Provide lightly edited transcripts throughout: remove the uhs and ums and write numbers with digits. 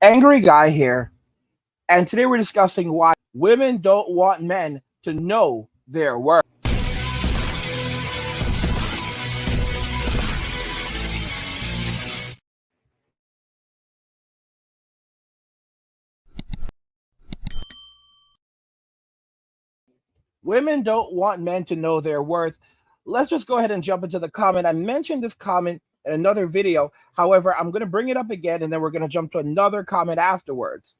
Angry Guy here, and today we're discussing why women don't want men to know their worth. Women don't want men to know their worth. Let's just go ahead and jump into the comment. I mentioned this comment in another video. However, I'm going to bring it up again, and then we're going to jump to another comment afterwards.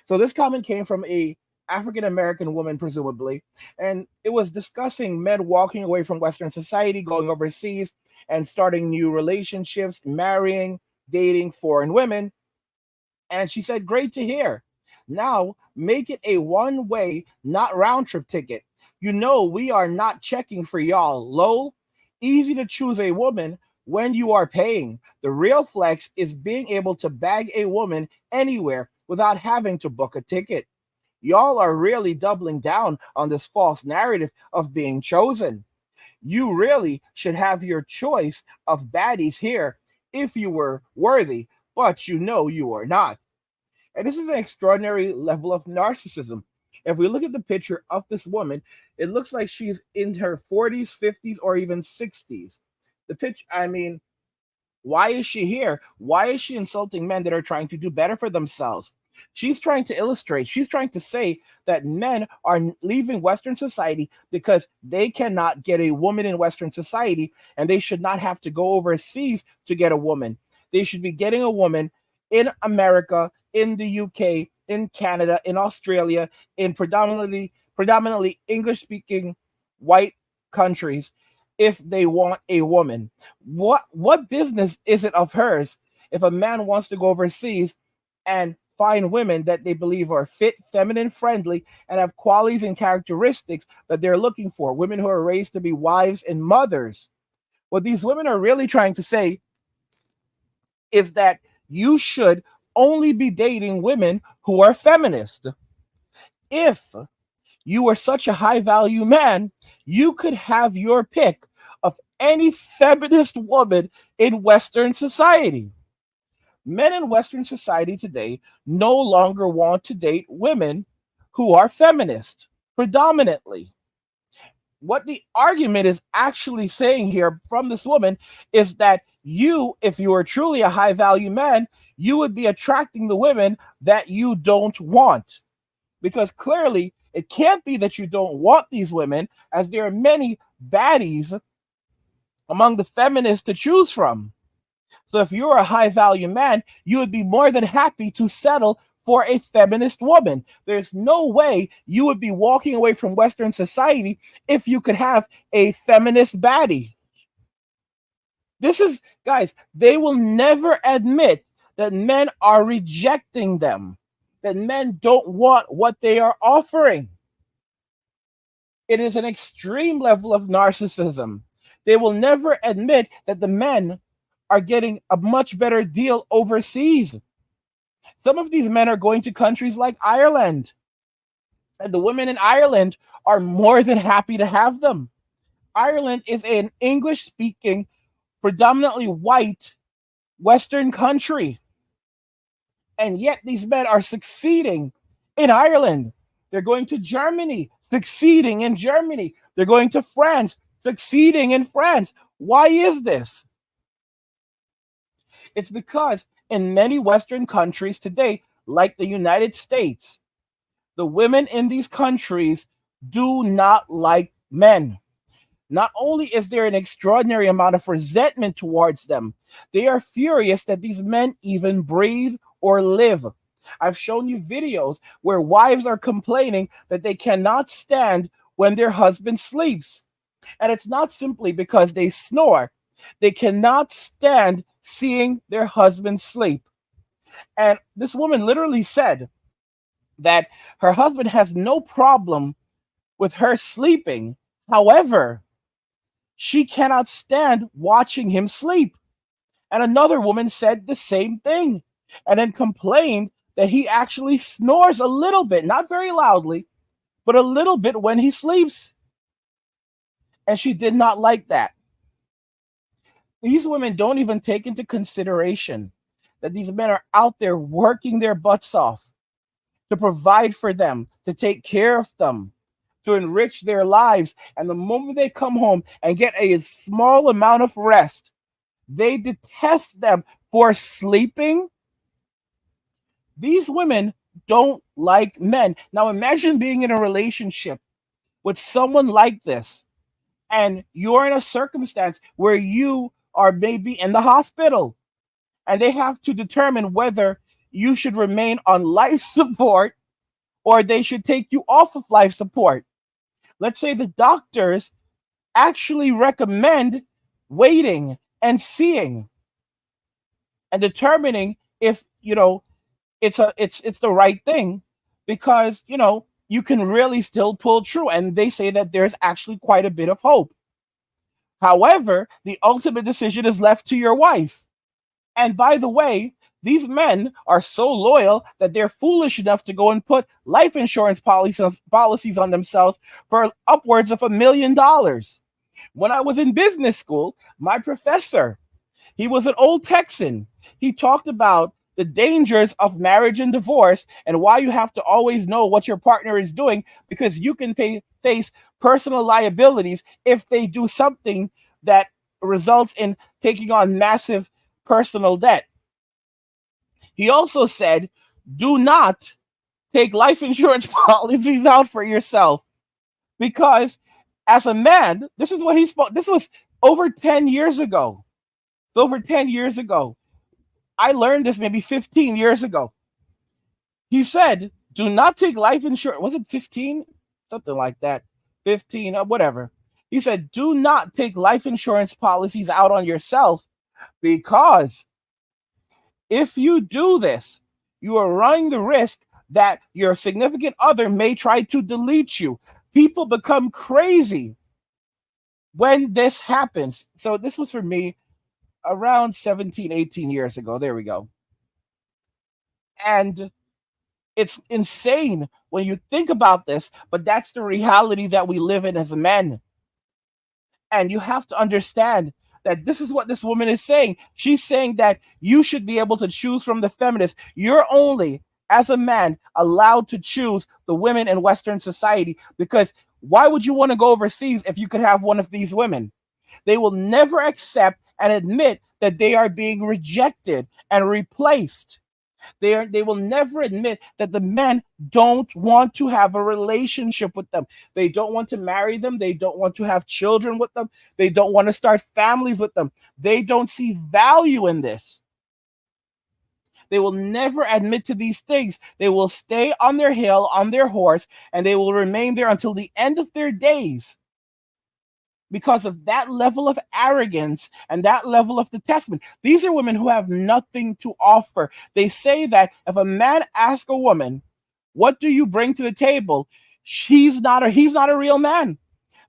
So this comment came from a African American woman, presumably, and it was discussing men walking away from Western society, going overseas, and starting new relationships, marrying, dating foreign women. And she said, "Great to hear. Now make it a one-way, not round-trip ticket. You know we are not checking for y'all. Lol. Easy to choose a woman when you are paying. The real flex is being able to bag a woman anywhere without having to book a ticket. Y'all are really doubling down on this false narrative of being chosen. You really should have your choice of baddies here if you were worthy, but you know you are not." And this is an extraordinary level of narcissism. If we look at the picture of this woman, it looks like she's in her 40s, 50s, or even 60s. The pitch, I mean, why is she here? Why is she insulting men that are trying to do better for themselves? She's trying to illustrate, she's trying to say that men are leaving Western society because they cannot get a woman in Western society, and they should not have to go overseas to get a woman. They should be getting a woman in America, in the UK, in Canada, in Australia, in predominantly English speaking white countries if they want a woman. What business is it of hers if a man wants to go overseas and find women that they believe are fit, feminine, friendly, and have qualities and characteristics that they're looking for, women who are raised to be wives and mothers? What these women are really trying to say is that you should only be dating women who are feminist. If you were such a high value man, you could have your pick of any feminist woman in Western society. Men in Western society today no longer want to date women who are feminist, predominantly. What the argument is actually saying here from this woman is that you, if you are truly a high value man, you would be attracting the women that you don't want. Because clearly, it can't be that you don't want these women, as there are many baddies among the feminists to choose from. So if you're a high value man, you would be more than happy to settle for a feminist woman. There's no way you would be walking away from Western society if you could have a feminist baddie. This is, guys, they will never admit that men are rejecting them, that men don't want what they are offering. It is an extreme level of narcissism. They will never admit that the men are getting a much better deal overseas. Some of these men are going to countries like Ireland, and the women in Ireland are more than happy to have them. Ireland is an English speaking, predominantly white Western country. And yet these men are succeeding in Ireland. They're going to Germany, succeeding in Germany. They're going to France, succeeding in France. Why is this? It's because in many Western countries today, like the United States, the women in these countries do not like men. Not only is there an extraordinary amount of resentment towards them, they are furious that these men even breathe or live. I've shown you videos where wives are complaining that they cannot stand when their husband sleeps. And it's not simply because they snore. They cannot stand seeing their husband sleep. And this woman literally said that her husband has no problem with her sleeping. However, she cannot stand watching him sleep. And another woman said the same thing and then complained that he actually snores a little bit, not very loudly, but a little bit when he sleeps. And she did not like that. These women don't even take into consideration that these men are out there working their butts off to provide for them, to take care of them, to enrich their lives. And the moment they come home and get a small amount of rest, they detest them for sleeping. These women don't like men. Now imagine being in a relationship with someone like this, and you're in a circumstance where you are maybe in the hospital, and they have to determine whether you should remain on life support or they should take you off of life support. Let's say the doctors actually recommend waiting and seeing and determining if it's the right thing, because you can really still pull through, and they say that there's actually quite a bit of hope. However, the ultimate decision is left to your wife. And by the way, these men are so loyal that they're foolish enough to go and put life insurance policies on themselves for upwards of $1 million. When I was in business school, my professor, he was an old Texan. He talked about the dangers of marriage and divorce and why you have to always know what your partner is doing, because you can face personal liabilities if they do something that results in taking on massive personal debt. He also said, do not take life insurance policies out for yourself, because as a man, this is what he spoke. This was over 10 years ago. It's over 10 years ago. I learned this maybe 15 years ago. He said, do not take life insurance. Was it 15? Something like that. 15, whatever. He said, do not take life insurance policies out on yourself, because if you do this, you are running the risk that your significant other may try to delete you. People become crazy when this happens. So this was for me around 17, 18 years ago. There we go. And it's insane when you think about this, but that's the reality that we live in as men. And you have to understand that this is what this woman is saying. She's saying that you should be able to choose from the feminists. You're only, as a man, allowed to choose the women in Western society, because why would you want to go overseas if you could have one of these women? They will never accept and admit that they are being rejected and replaced. They will never admit that the men don't want to have a relationship with them. They don't want to marry them. They don't want to have children with them. They don't want to start families with them. They don't see value in this. They will never admit to these things. They will stay on their hill, on their horse, and they will remain there until the end of their days, because of that level of arrogance and that level of detestment. These are women who have nothing to offer. They say that if a man asks a woman, what do you bring to the table? He's not a real man.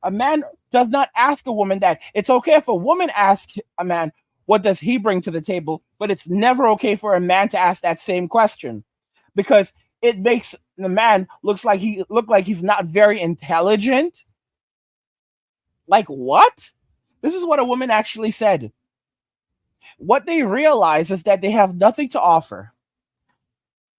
A man does not ask a woman that. It's okay if a woman asks a man, what does he bring to the table? But it's never okay for a man to ask that same question, because it makes the man look like he's not very intelligent. Like, what? This is what a woman actually said. What they realize is that they have nothing to offer.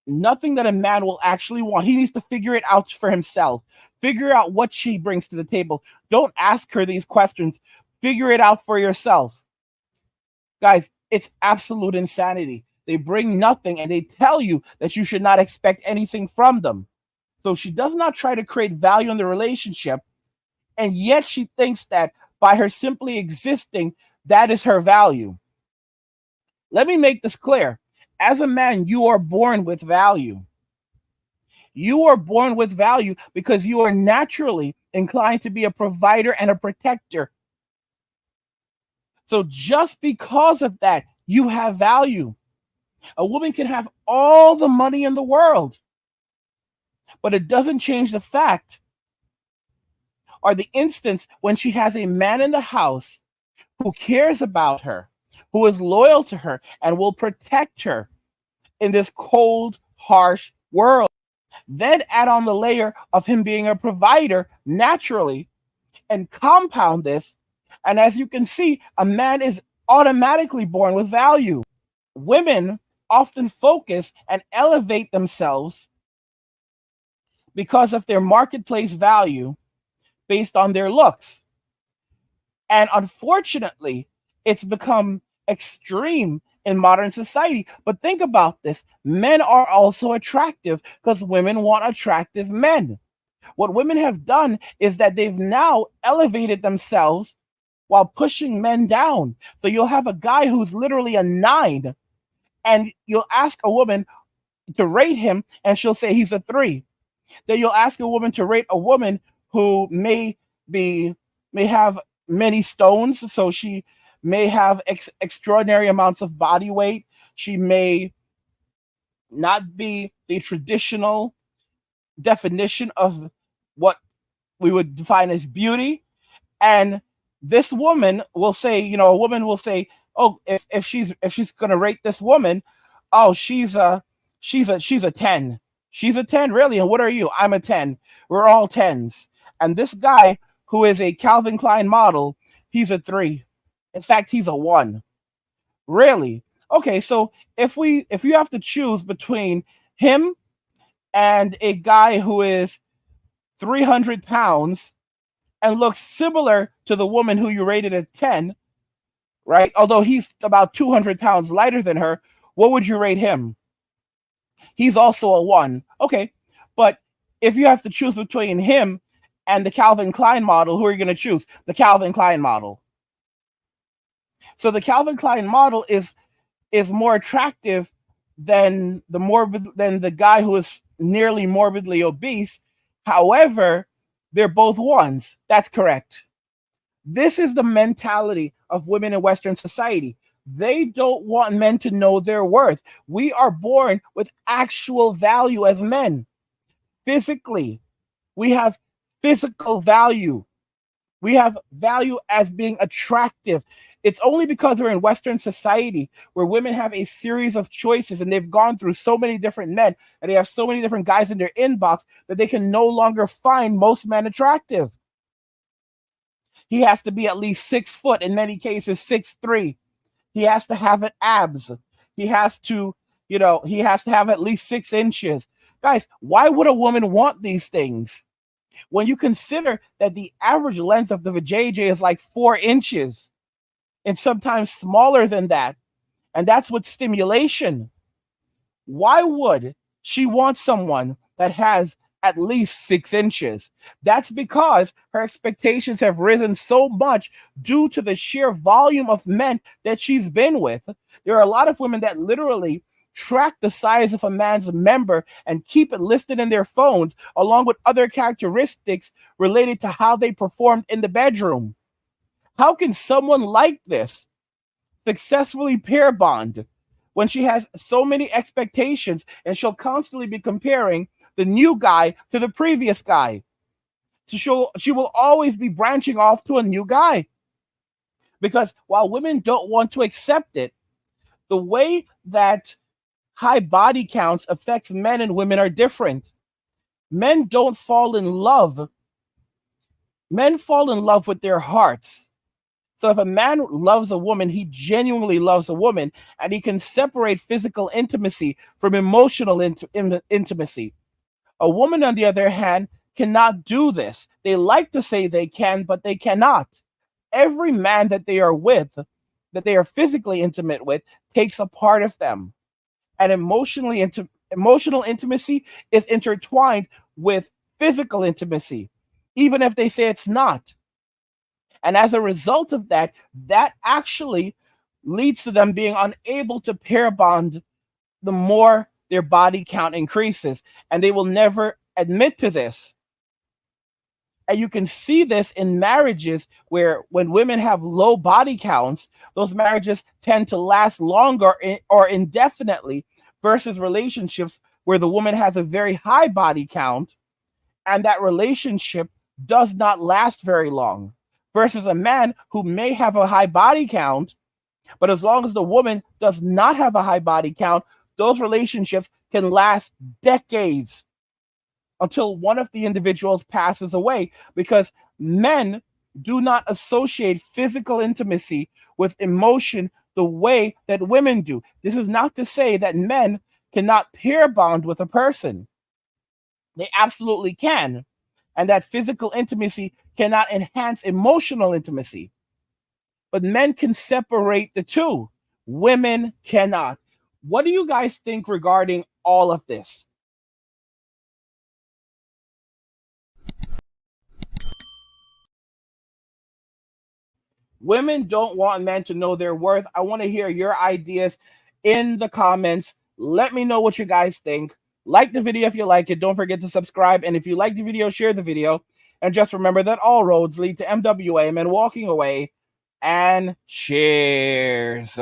Nothing that a man will actually want. He needs to figure it out for himself. Figure out what she brings to the table. Don't ask her these questions. Figure it out for yourself. Guys, it's absolute insanity. They bring nothing, and they tell you that you should not expect anything from them. So she does not try to create value in the relationship, and yet she thinks that by her simply existing, that is her value. Let me make this clear. As a man, you are born with value. You are born with value because you are naturally inclined to be a provider and a protector. So just because of that, you have value. A woman can have all the money in the world, but it doesn't change the fact or the instance when she has a man in the house who cares about her, who is loyal to her, and will protect her in this cold, harsh world. Then add on the layer of him being a provider naturally and compound this. And as you can see, a man is automatically born with value. Women often focus and elevate themselves because of their marketplace value based on their looks. And unfortunately, it's become extreme in modern society. But think about this, men are also attractive because women want attractive men. What women have done is that they've now elevated themselves while pushing men down. So you'll have a guy who's literally a 9, and you'll ask a woman to rate him, and she'll say he's a 3. Then you'll ask a woman to rate a woman who may have many stones, so she may have extraordinary amounts of body weight. She may not be the traditional definition of what we would define as beauty. And this woman will say, a woman will say, oh, if she's gonna rate this woman, oh, she's a 10. She's a 10, really? And what are you? I'm a 10. We're all 10s. And this guy, who is a Calvin Klein model, he's a 3. In fact, he's a 1. Really? Okay, so if you have to choose between him and a guy who is 300 pounds and looks similar to the woman who you rated at 10, right? Although he's about 200 pounds lighter than her, what would you rate him? He's also a 1. Okay, but if you have to choose between him and the Calvin Klein model, who are you going to choose? The Calvin Klein model. So the Calvin Klein model is more attractive than the guy who is nearly morbidly obese. However, they're both 1s. That's correct. This is the mentality of women in Western society. They don't want men to know their worth. We are born with actual value as men. Physically, we have physical value. We have value as being attractive. It's only because we're in Western society where women have a series of choices and they've gone through so many different men and they have so many different guys in their inbox that they can no longer find most men attractive. He has to be at least 6 foot, in many cases 6'3". He has to have an abs. He has to have at least 6 inches. Guys, why would a woman want these things? When you consider that the average length of the vajayjay is like 4 inches and sometimes smaller than that, and that's with stimulation, why would she want someone that has at least 6 inches? That's because her expectations have risen so much due to the sheer volume of men that she's been with. There are a lot of women that literally track the size of a man's member and keep it listed in their phones, along with other characteristics related to how they performed in the bedroom. How can someone like this successfully pair bond when she has so many expectations and she'll constantly be comparing the new guy to the previous guy? So she will always be branching off to a new guy. Because while women don't want to accept it, the way that high body counts affects men and women are different. Men don't fall in love. Men fall in love with their hearts. So if a man loves a woman, he genuinely loves a woman, and he can separate physical intimacy from emotional intimacy. A woman, on the other hand, cannot do this. They like to say they can, but they cannot. Every man that they are with, that they are physically intimate with, takes a part of them. And emotional intimacy is intertwined with physical intimacy, even if they say it's not. And as a result of that, that actually leads to them being unable to pair bond the more their body count increases. And they will never admit to this. And you can see this in marriages where when women have low body counts, those marriages tend to last longer or indefinitely versus relationships where the woman has a very high body count and that relationship does not last very long. Versus a man who may have a high body count, but as long as the woman does not have a high body count, those relationships can last decades until one of the individuals passes away, because men do not associate physical intimacy with emotion the way that women do. This is not to say that men cannot pair bond with a person. They absolutely can. And that physical intimacy cannot enhance emotional intimacy. But men can separate the two. Women cannot. What do you guys think regarding all of this? Women don't want men to know their worth. I want to hear your ideas in the comments. Let me know what you guys think. Like the video if you like it. Don't forget to subscribe. And if you like the video, share the video. And just remember that all roads lead to MWA, men walking away. And cheers.